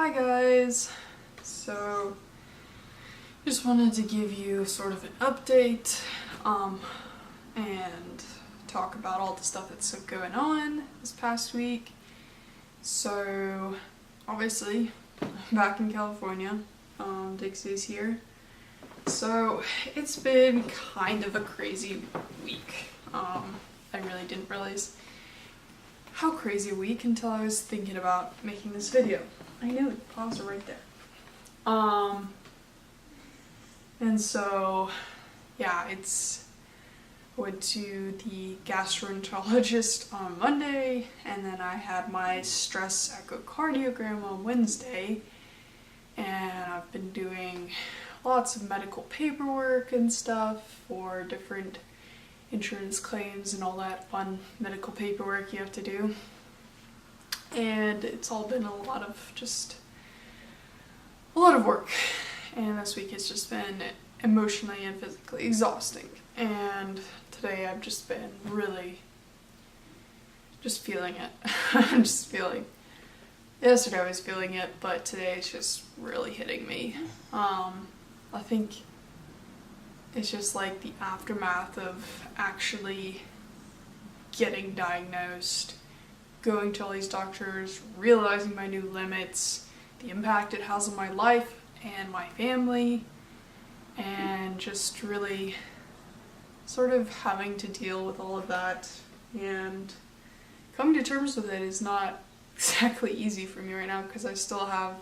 Hi guys! So, just wanted to give you sort of an update and talk about all the stuff that's going on this past week. So, obviously, I'm back in California. Dixie's here. So, it's been kind of a crazy week. I really didn't realize how crazy a week until I was thinking about making this video. I know, the paws are right there. And so, yeah, went to the gastroenterologist on Monday, and then I had my stress echocardiogram on Wednesday, and I've been doing lots of medical paperwork and stuff for different insurance claims and all that fun medical paperwork you have to do. And it's all been a lot of work. And this week has just been emotionally and physically exhausting. And today I've just been really just feeling it. Yesterday I was feeling it, but today it's just really hitting me. I think it's just like the aftermath of actually getting diagnosed, going to all these doctors, realizing my new limits, the impact it has on my life and my family, and just really sort of having to deal with all of that, and coming to terms with it is not exactly easy for me right now because I still have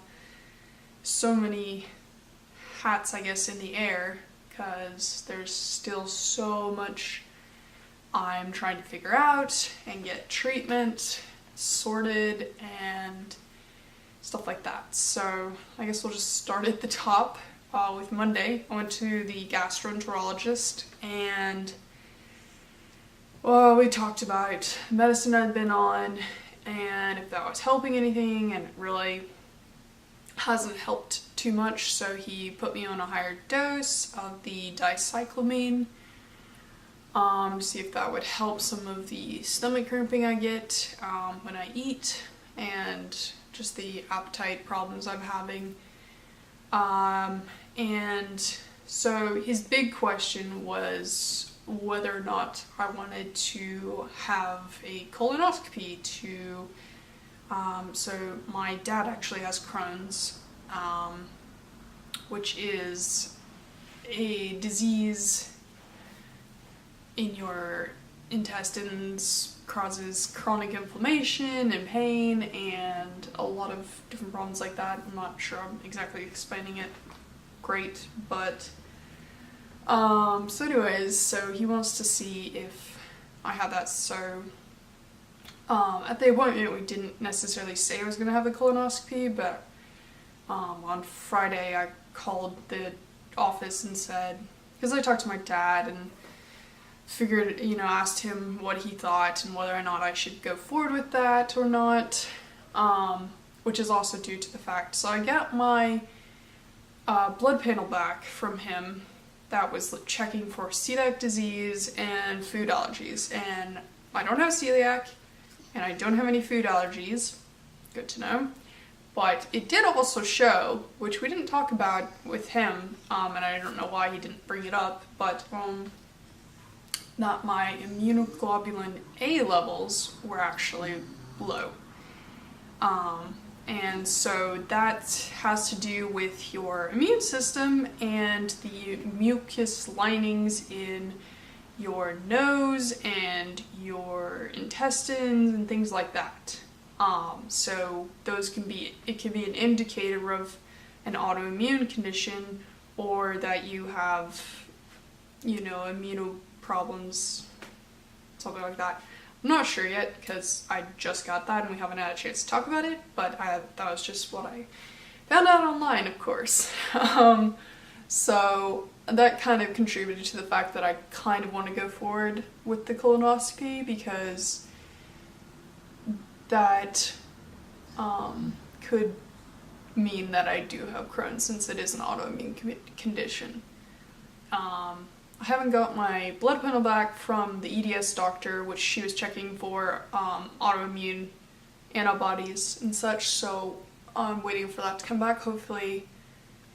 so many hats, I guess, in the air, because there's still so much I'm trying to figure out and get treatment sorted and stuff like that. So I guess we'll just start at the top with Monday. I went to the gastroenterologist, and we talked about medicine I'd been on and if that was helping anything, and it really hasn't helped too much, so he put me on a higher dose of the dicyclomine to see if that would help some of the stomach cramping I get when I eat, and just the appetite problems I'm having. And so his big question was whether or not I wanted to have a colonoscopy to so my dad actually has Crohn's, which is a disease in your intestines, causes chronic inflammation and pain and a lot of different problems like that. I'm not sure I'm exactly explaining it great, but so anyways, so he wants to see if I have that. So at the appointment we didn't necessarily say I was going to have a colonoscopy, but on Friday I called the office and said, because I talked to my dad and figured, asked him what he thought and whether or not I should go forward with that or not, which is also due to the fact, so I got my blood panel back from him that was checking for celiac disease and food allergies, and I don't have celiac and I don't have any food allergies, good to know, but it did also show, which we didn't talk about with him, and I don't know why he didn't bring it up, but that my immunoglobulin A levels were actually low. And so that has to do with your immune system and the mucus linings in your nose and your intestines and things like that. So those can be an indicator of an autoimmune condition, or that you have, immuno problems, something like that. I'm not sure yet because I just got that and we haven't had a chance to talk about it, but that was just what I found out online, of course. So that kind of contributed to the fact that I kind of want to go forward with the colonoscopy, because that could mean that I do have Crohn's, since it is an autoimmune condition. I haven't got my blood panel back from the EDS doctor, which she was checking for autoimmune antibodies and such, so I'm waiting for that to come back. Hopefully,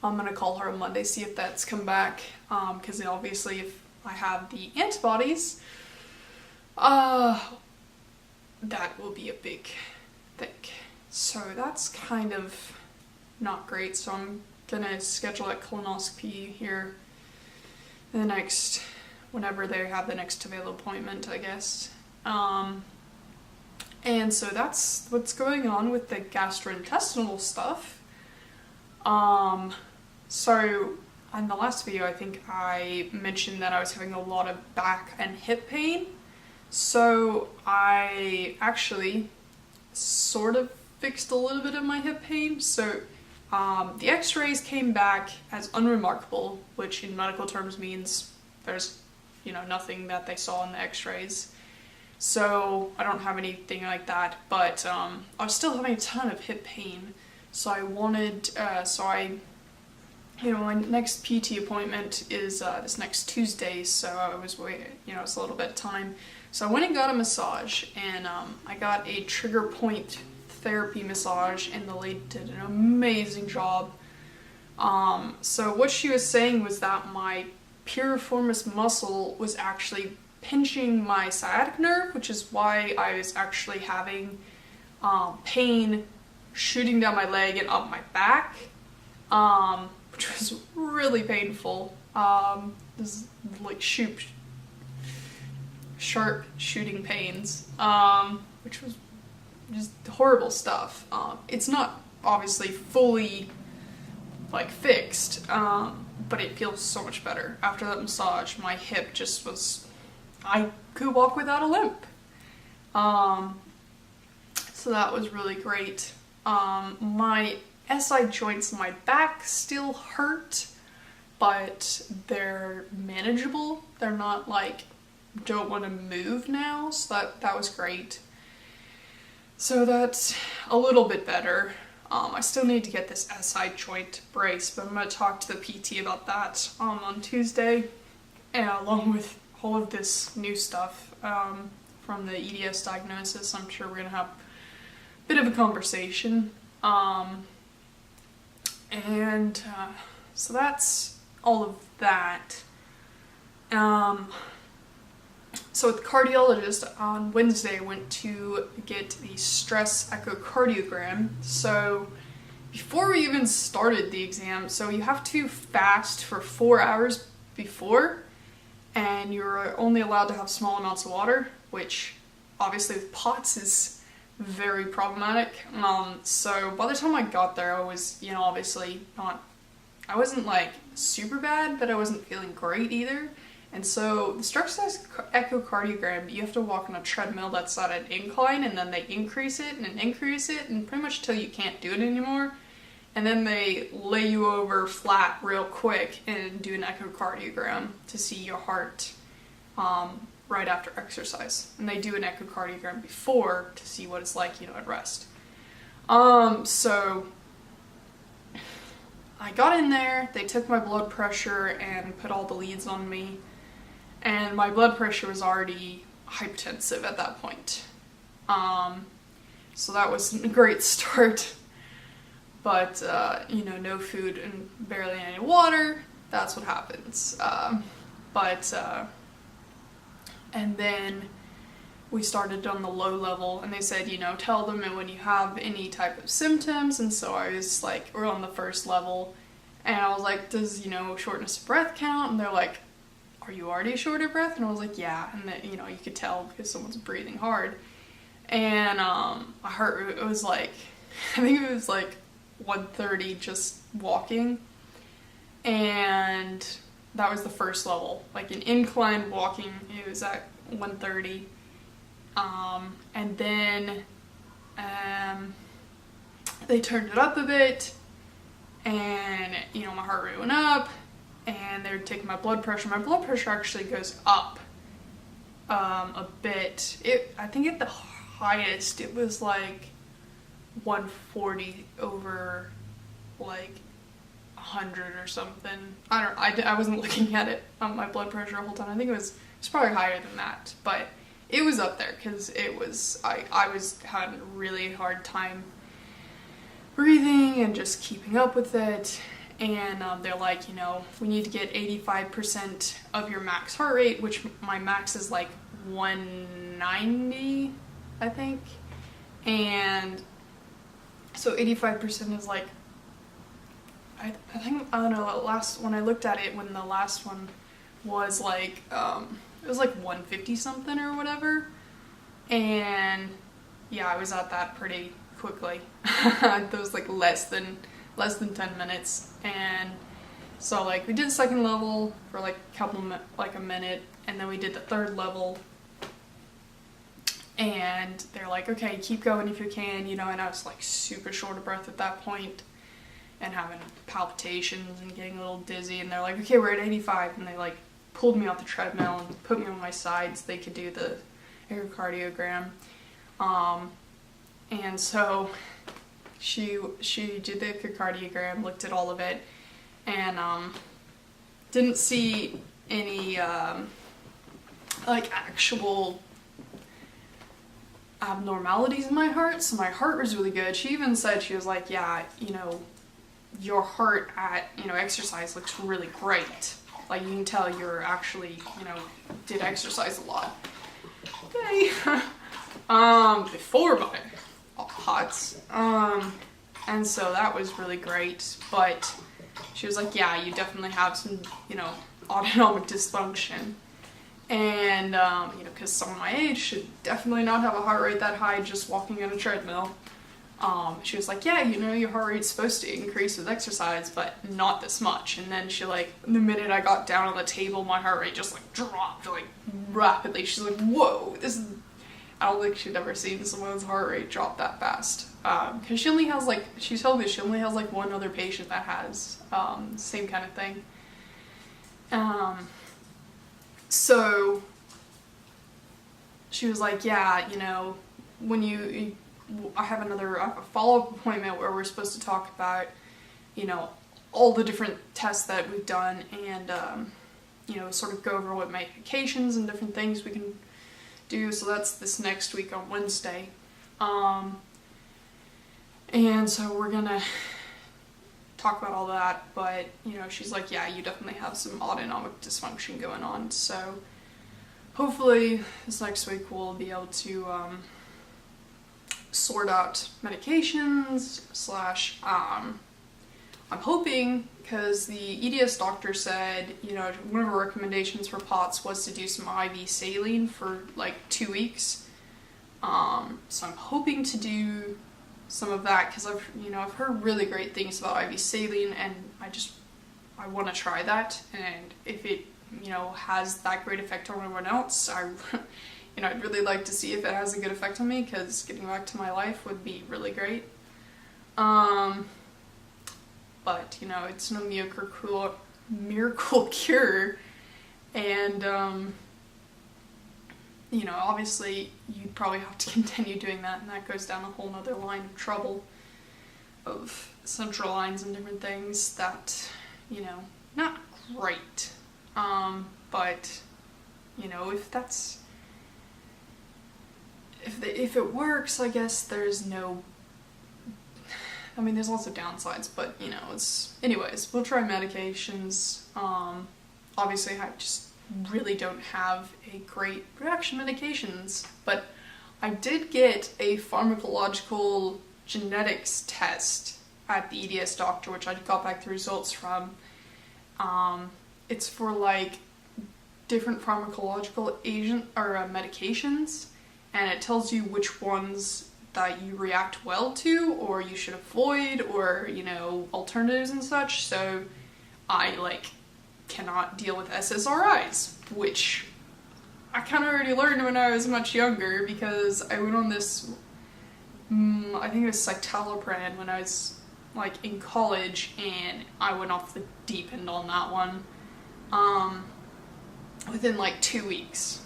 I'm gonna call her on Monday, see if that's come back, because obviously if I have the antibodies, that will be a big thing. So that's kind of not great, so I'm gonna schedule a colonoscopy here in the next, whenever they have the next available appointment, I guess. And so that's what's going on with the gastrointestinal stuff. So in the last video, I think I mentioned that I was having a lot of back and hip pain. So I actually sort of fixed a little bit of my hip pain. So the x-rays came back as unremarkable, which in medical terms means there's, nothing that they saw in the x-rays. So I don't have anything like that, but I was still having a ton of hip pain. So I wanted, my next PT appointment is this next Tuesday, so I was it's a little bit of time. So I went and got a massage, and I got a trigger point therapy massage, and the lady did an amazing job. So what she was saying was that my piriformis muscle was actually pinching my sciatic nerve, which is why I was actually having pain shooting down my leg and up my back, which was really painful. This is like sharp shooting pains, which was just horrible stuff. It's not obviously fully fixed, but it feels so much better. After that massage, my hip just was, I could walk without a limp. So that was really great. My SI joints in my back still hurt, but they're manageable. They're not don't want to move now, so that was great. So that's a little bit better. I still need to get this SI joint brace, but I'm going to talk to the PT about that on Tuesday, and along with all of this new stuff from the EDS diagnosis. I'm sure we're going to have a bit of a conversation. So that's all of that. So with the cardiologist on Wednesday, I went to get the stress echocardiogram. So before we even started the exam, so you have to fast for 4 hours before, and you're only allowed to have small amounts of water, which obviously with POTS is very problematic. So by the time I got there, I was, obviously I wasn't super bad, but I wasn't feeling great either. And so the stress echocardiogram, you have to walk on a treadmill that's at an incline, and then they increase it and pretty much till you can't do it anymore. And then they lay you over flat real quick and do an echocardiogram to see your heart right after exercise. And they do an echocardiogram before to see what it's like, at rest. So I got in there, they took my blood pressure and put all the leads on me. And my blood pressure was already hypertensive at that point. So that was a great start. But, no food and barely any water, that's what happens. And then we started on the low level, and they said, tell them when you have any type of symptoms. And so I was we're on the first level, and I was like, does, shortness of breath count? And they're like, are you already short of breath? And I was like, yeah. And then, you could tell because someone's breathing hard. And my heart rate was I think it was 130 just walking. And that was the first level. An incline walking, it was at 130. And then they turned it up a bit, and my heart rate went up, and they were taking my blood pressure. My blood pressure actually goes up a bit. I think at the highest it was 140 over 100 or something. I wasn't looking at it on my blood pressure the whole time. I think it was probably higher than that, but it was up there because I was having a really hard time breathing and just keeping up with it. And they're like, you know, we need to get 85% of your max heart rate, which my max is like 190, I think. And so 85% is like, I think, I don't know, when I looked at it, when the last one was like, it was like 150 something or whatever. And yeah, I was at that pretty quickly. That was like less than 10 minutes. And so like we did the second level for like a minute, and then we did the third level, and they're like, okay, keep going if you can, you know. And I was like super short of breath at that point and having palpitations and getting a little dizzy, and they're like, okay, we're at 85, and they like pulled me off the treadmill and put me on my side so they could do the echocardiogram. And so she did the echocardiogram, looked at all of it, and didn't see any like actual abnormalities in my heart. So my heart was really good. She even said, she was like, yeah, you know, your heart at, you know, exercise looks really great. Like, you can tell you're actually, you know, did exercise a lot. Okay. Before my POTS. And so that was really great. But she was like, yeah, you definitely have some, you know, autonomic dysfunction. And, you know, because someone my age should definitely not have a heart rate that high just walking on a treadmill. She was like, yeah, you know, your heart rate's supposed to increase with exercise, but not this much. And then she like, the minute I got down on the table, my heart rate just like dropped like rapidly. She's like, whoa, this is, I don't think she'd ever seen someone's heart rate drop that fast. Cause she only has like, she told me she only has like one other patient that has, same kind of thing. So she was like, yeah, you know, when I have a follow-up appointment where we're supposed to talk about, you know, all the different tests that we've done, and, you know, sort of go over what medications and different things we can do. So that's this next week on Wednesday. And so we're gonna talk about all that, but, you know, she's like, yeah, you definitely have some autonomic dysfunction going on. So hopefully this next week we'll be able to, sort out medications / I'm hoping, because the EDS doctor said, you know, one of her recommendations for POTS was to do some IV saline for like 2 weeks. So I'm hoping to do some of that, because I've heard really great things about IV saline, and I want to try that. And if it, you know, has that great effect on everyone else, you know, I'd really like to see if it has a good effect on me, because getting back to my life would be really great. But, you know, it's no miracle cure. And, you know, obviously you'd probably have to continue doing that, and that goes down a whole nother line of trouble of central lines and different things that, you know, not great. But, you know, if it works, I guess there's no, I mean, there's lots of downsides, but, you know, anyways, we'll try medications. Obviously I just really don't have a great reaction to medications, but I did get a pharmacological genetics test at the EDS doctor, which I got back the results from. It's for like different pharmacological medications, and it tells you which ones that you react well to, or you should avoid, or, you know, alternatives and such. So I like cannot deal with SSRIs, which I kind of already learned when I was much younger, because I went on this, I think it was citalopram when I was like in college, and I went off the deep end on that one within like 2 weeks.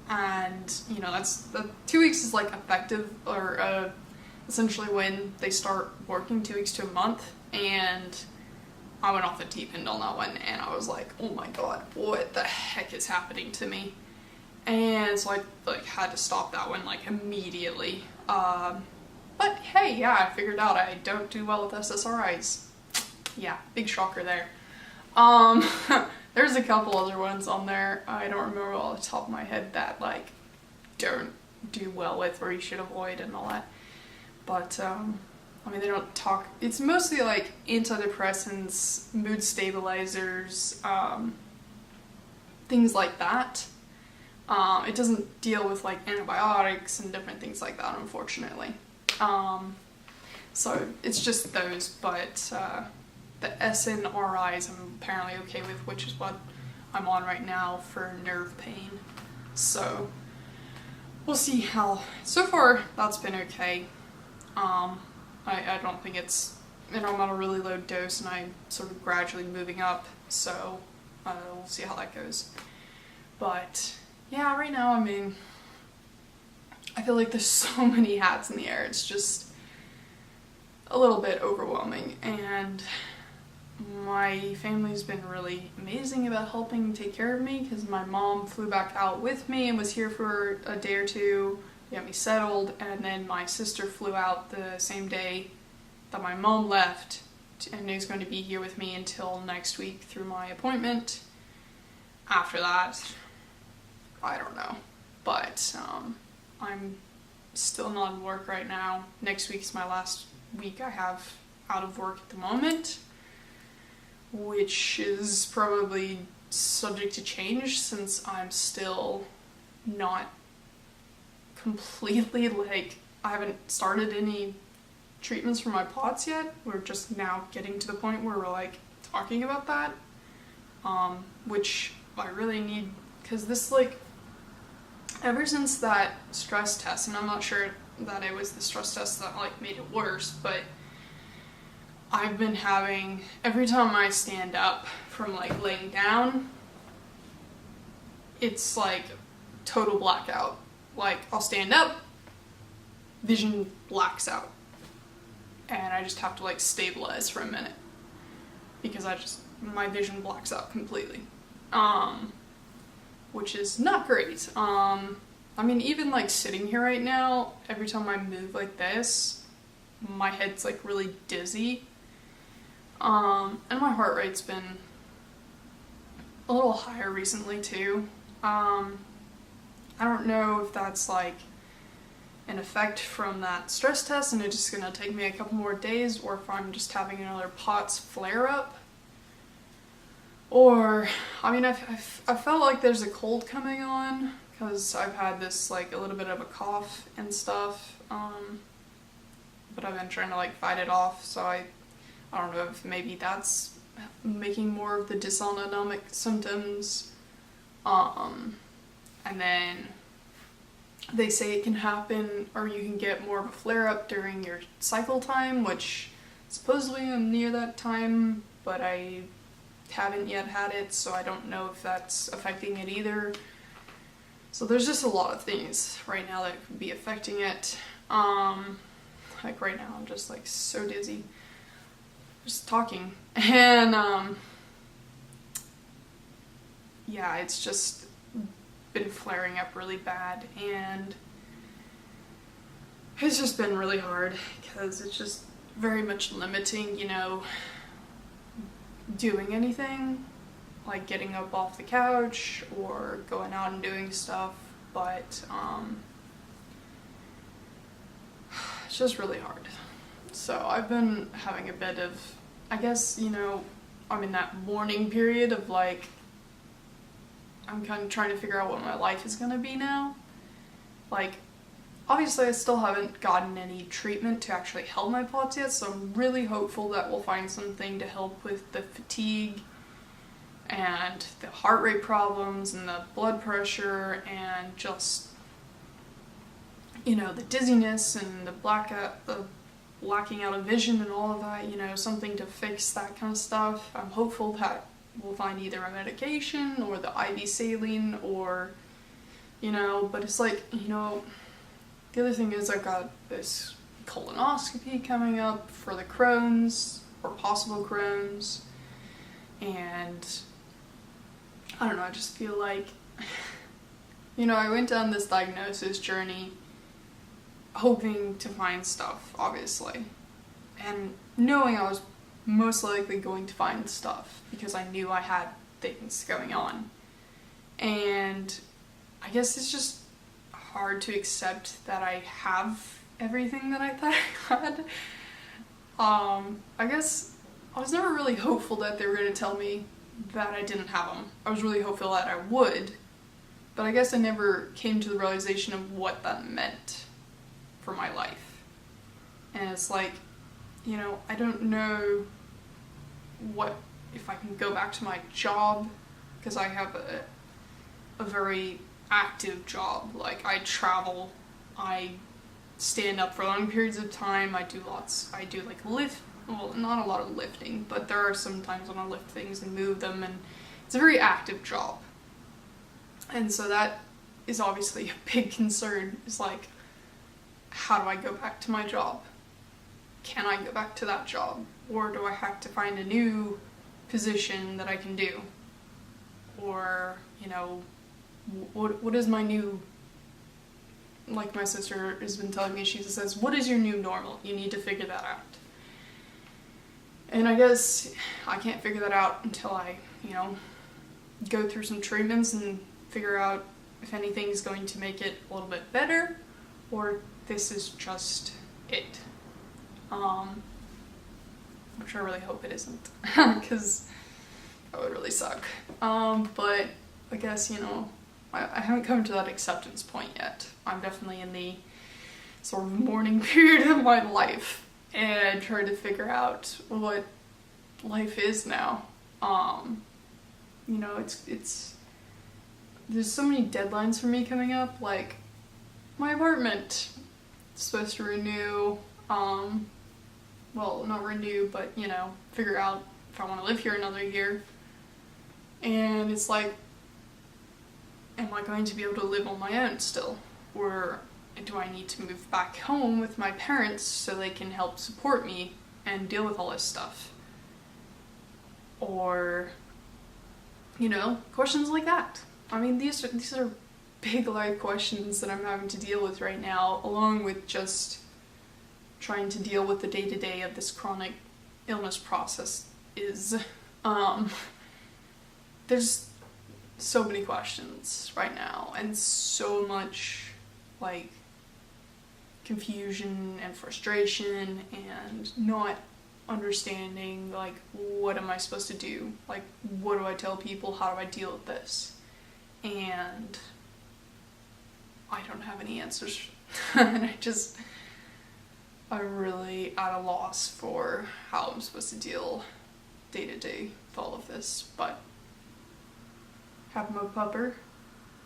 And, you know, the 2 weeks is like effective, or essentially when they start working, 2 weeks to a month. And I went off the deep end on that one, and I was like, oh my god, what the heck is happening to me? And so I like had to stop that one like immediately. But hey, yeah, I figured out I don't do well with SSRIs. Yeah, big shocker there. There's a couple other ones on there, I don't remember off the top of my head, that like don't do well with or you should avoid and all that. But I mean, they don't talk, it's mostly like antidepressants, mood stabilizers, things like that. It doesn't deal with like antibiotics and different things like that, unfortunately. So it's just those, but the SNRIs I'm apparently okay with, which is what I'm on right now for nerve pain. So we'll see how, so far that's been okay. I don't think it's, I'm on a really low dose and I'm sort of gradually moving up, so we'll see how that goes. But yeah, right now, I mean, I feel like there's so many hats in the air, it's just a little bit overwhelming, and my family's been really amazing about helping take care of me, because my mom flew back out with me and was here for a day or two, get me settled, and then my sister flew out the same day that my mom left and is going to be here with me until next week through my appointment. After that, I don't know, but I'm still not in work right now. Next week's my last week I have out of work at the moment, which is probably subject to change since I'm still not completely, like, I haven't started any treatments for my POTS yet. We're just now getting to the point where we're like talking about that, which I really need, because this, like, ever since that stress test, and I'm not sure that it was the stress test that like made it worse, but I've been having, every time I stand up from like laying down, it's like total blackout. Like, I'll stand up, vision blacks out, and I just have to like stabilize for a minute because my vision blacks out completely, which is not great. I mean, even like sitting here right now, every time I move like this, my head's like really dizzy, and my heart rate's been a little higher recently too. I don't know if that's like an effect from that stress test and it's just gonna take me a couple more days, or if I'm just having another POTS flare up. Or, I mean, I felt like there's a cold coming on because I've had this like a little bit of a cough and stuff, but I've been trying to like fight it off, so I don't know if maybe that's making more of the dysautonomic symptoms. And then they say it can happen, or you can get more of a flare-up during your cycle time, which supposedly I'm near that time, but I haven't yet had it, so I don't know if that's affecting it either. So there's just a lot of things right now that could be affecting it. Like right now I'm just like so dizzy just talking, and yeah, it's just been flaring up really bad, and it's just been really hard because it's just very much limiting, you know, doing anything like getting up off the couch or going out and doing stuff, but it's just really hard. So I've been having a bit of, I guess, you know, I'm in that mourning period of like, I'm kind of trying to figure out what my life is gonna be now. Like, obviously I still haven't gotten any treatment to actually help my POTS yet, so I'm really hopeful that we'll find something to help with the fatigue and the heart rate problems and the blood pressure and just, you know, the dizziness and the blacking out of vision and all of that, you know, something to fix that kind of stuff. I'm hopeful that we'll find either a medication or the IV saline, or, you know, but it's like, you know, the other thing is I've got this colonoscopy coming up for the Crohn's, or possible Crohn's, and I don't know, I just feel like, you know, I went down this diagnosis journey hoping to find stuff, obviously. And knowing I was most likely going to find stuff because I knew I had things going on. And I guess it's just hard to accept that I have everything that I thought I had. I guess I was never really hopeful that they were going to tell me that I didn't have them. I was really hopeful that I would, but I guess I never came to the realization of what that meant for my life. And it's like, you know, I don't know if I can go back to my job, because I have a very active job. Like, I travel, I stand up for long periods of time, I do like well, not a lot of lifting, but there are some times when I lift things and move them, and it's a very active job. And so that is obviously a big concern, is like, how do I go back to my job? Can I go back to that job? Or do I have to find a new position that I can do? Or, you know, what is my new, like my sister has been telling me, she says, what is your new normal? You need to figure that out. And I guess I can't figure that out until I, you know, go through some treatments and figure out if anything's going to make it a little bit better, or this is just it. Which I really hope it isn't, because that would really suck. But I guess, you know, I haven't come to that acceptance point yet. I'm definitely in the sort of mourning period of my life and trying to figure out what life is now. You know, it's there's so many deadlines for me coming up, like my apartment is supposed to renew, well, not renew, but, you know, figure out if I want to live here another year. And it's like, am I going to be able to live on my own still? Or do I need to move back home with my parents so they can help support me and deal with all this stuff? Or, you know, questions like that. I mean, these are big life questions that I'm having to deal with right now, along with just trying to deal with the day-to-day of this chronic illness process there's so many questions right now, and so much, like, confusion and frustration and not understanding, like, what am I supposed to do? Like, what do I tell people? How do I deal with this? And I don't have any answers. And I'm really at a loss for how I'm supposed to deal day to day with all of this. But have my pupper,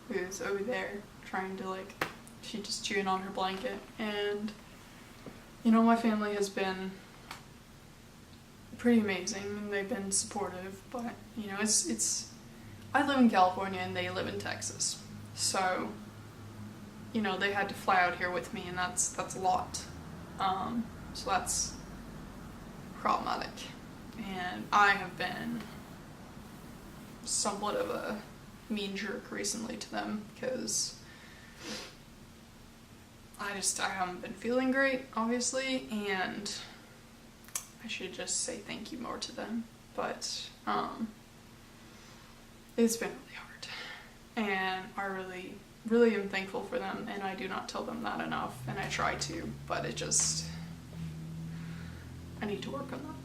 who's over there trying to, like, she's just chewing on her blanket. And, you know, my family has been pretty amazing, and they've been supportive, but, you know, it's I live in California and they live in Texas, so, you know, they had to fly out here with me, and that's a lot. So that's problematic, and I have been somewhat of a mean jerk recently to them, because I haven't been feeling great, obviously, and I should just say thank you more to them, but it's been really hard, and I really am thankful for them, and I do not tell them that enough, and I try to, but I need to work on that.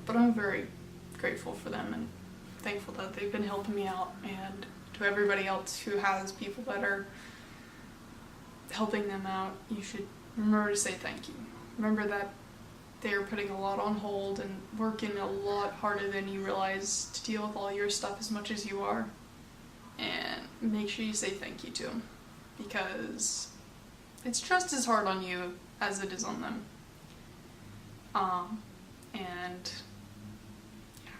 But I'm very grateful for them and thankful that they've been helping me out, and to everybody else who has people that are helping them out, you should remember to say thank you. Remember that they're putting a lot on hold and working a lot harder than you realize to deal with all your stuff as much as you are. And make sure you say thank you to them, because it's just as hard on you as it is on them. And yeah.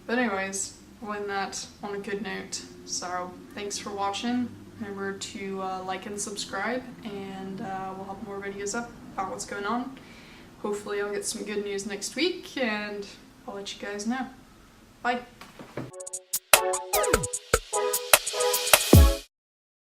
But anyways, we'll end that on a good note. So thanks for watching. Remember to like and subscribe, and we'll have more videos up about what's going on. Hopefully I'll get some good news next week, and I'll let you guys know. Bye!